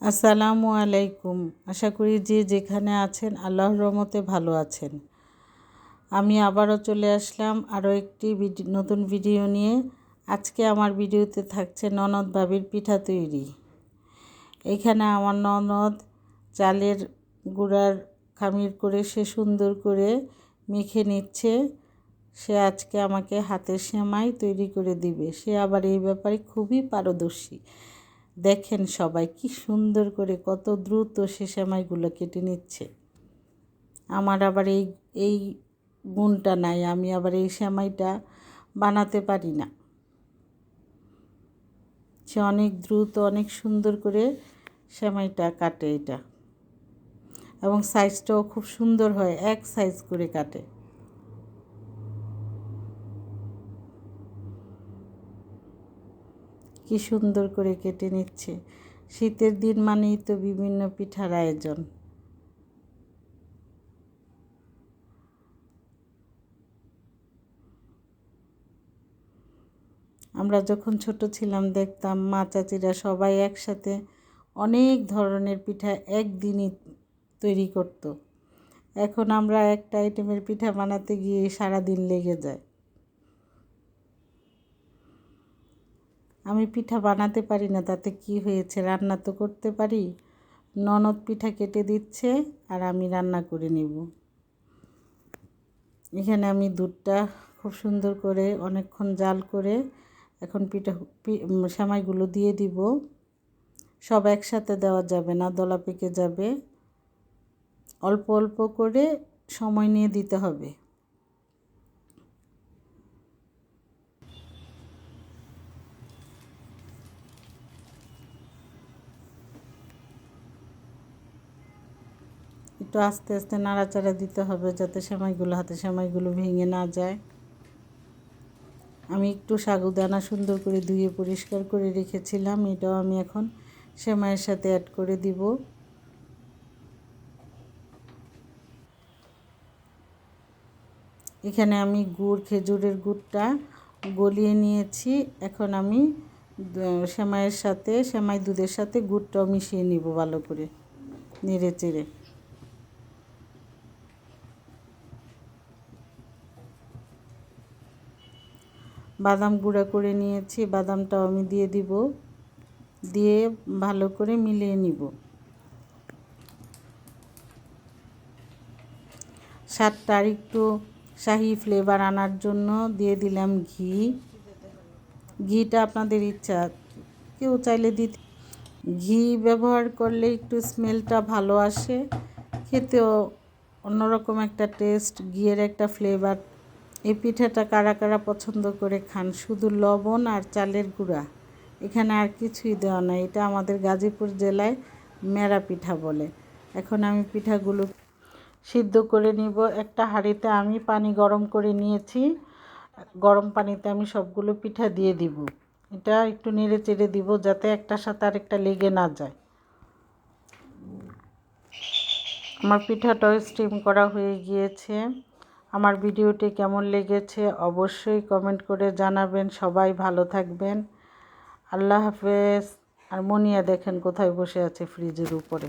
আসসালামু আলাইকুম। আশা করি যে যেখানে আছেন আল্লাহর রহমতে ভালো আছেন। আমি আবারও চলে আসলাম আরও একটি নতুন ভিডিও নিয়ে। আজকে আমার ভিডিওতে থাকছে ননদ ভাবির পিঠা তৈরি। এখানে আমার ননদ চালের গুঁড়ার খামির করে সে সুন্দর করে মেখে নিচ্ছে। সে আজকে আমাকে হাতের সেমাই তৈরি করে দিবে। সে আবার এই ব্যাপারে খুবই পারদর্শী। দেখেন সবাই কি সুন্দর করে কত দ্রুত সে সেমাইগুলো কেটে নিচ্ছে। আমার আবার এই গুণটা নাই, আমি আবার এই সেমাইটা বানাতে পারি না। সে অনেক দ্রুত অনেক সুন্দর করে সেমাইটা কাটে এটা, এবং সাইজটাও খুব সুন্দর হয়, এক সাইজ করে কাটে। কি সুন্দর করে কেটে নিচ্ছে। শীতের দিন মানেই তো বিভিন্ন পিঠার আয়োজন। আমরা যখন ছোট ছিলাম দেখতাম মা চাচিরা সবাই একসাথে অনেক ধরনের পিঠা একদিনই তৈরি করত। এখন আমরা একটা আইটেমের পিঠা বানাতে গিয়ে সারাদিন লেগে যায়। আমি পিঠা বানাতে পারি না, তাতে কি হয়েছে, রান্না তো করতে পারি। ননদ পিঠা কেটে দিচ্ছে আর আমি রান্না করে নিব। এখানে আমি দুধটা খুব সুন্দর করে অনেকক্ষণ জাল করে এখন সেমাইগুলো দিয়ে দিব। সব একসাথে দেওয়া যাবে না, দলা পেকে যাবে। অল্প অল্প করে সময় নিয়ে দিতে হবে। একটু আস্তে আস্তে নাড়াচাড়া দিতে হবে যাতে হাতের সেমাইগুলো ভেঙে না যায়। আমি একটু সাগুদানা সুন্দর করে ধুয়ে পরিষ্কার করে রেখেছিলাম, এটাও আমি এখন সেমাইয়ের সাথে অ্যাড করে দিব। এখানে আমি খেজুরের গুড়টা গলিয়ে নিয়েছি। এখন আমি সেমাই দুধের সাথে গুড়টাও মিশিয়ে নিব ভালো করে নেড়ে চেড়ে। বাদাম গুঁড়া করে নিয়েছি, বাদামটাও আমি দিয়ে দিব, দিয়ে ভালো করে মিলিয়ে নিব। স্বাদটা আর একটু শাহি ফ্লেভার আনার জন্য দিয়ে দিলাম ঘি। ঘিটা আপনাদের ইচ্ছা, কেউ চাইলে দিতে। ঘি ব্যবহার করলে একটু স্মেলটা ভালো আসে, খেতেও অন্যরকম একটা টেস্ট, ঘিয়ের একটা ফ্লেভার। এই পিঠাটা কারা কারা পছন্দ করে খান, শুধু লবণ আর চালের গুঁড়া, এখানে আর কিছুই দেওয়া নাই। এটা আমাদের গাজীপুর জেলায় মেরা পিঠা বলে। এখন আমি পিঠাগুলো সিদ্ধ করে নিব। একটা হাঁড়িতে আমি পানি গরম করে নিয়েছি, গরম পানিতে আমি সবগুলো পিঠা দিয়ে দিব। এটা একটু নেড়ে চেড়ে দিব যাতে একটার সাথে আরেকটা লেগে না যায়। আমার পিঠাটাও স্টিম করা হয়ে গিয়েছে। আমার ভিডিওটি কেমন লেগেছে অবশ্যই কমেন্ট করে জানাবেন। সবাই ভালো থাকবেন। আল্লাহ হাফেজ। আর মনিয়া দেখেন কোথায় বসে আছে, ফ্রিজের উপরে।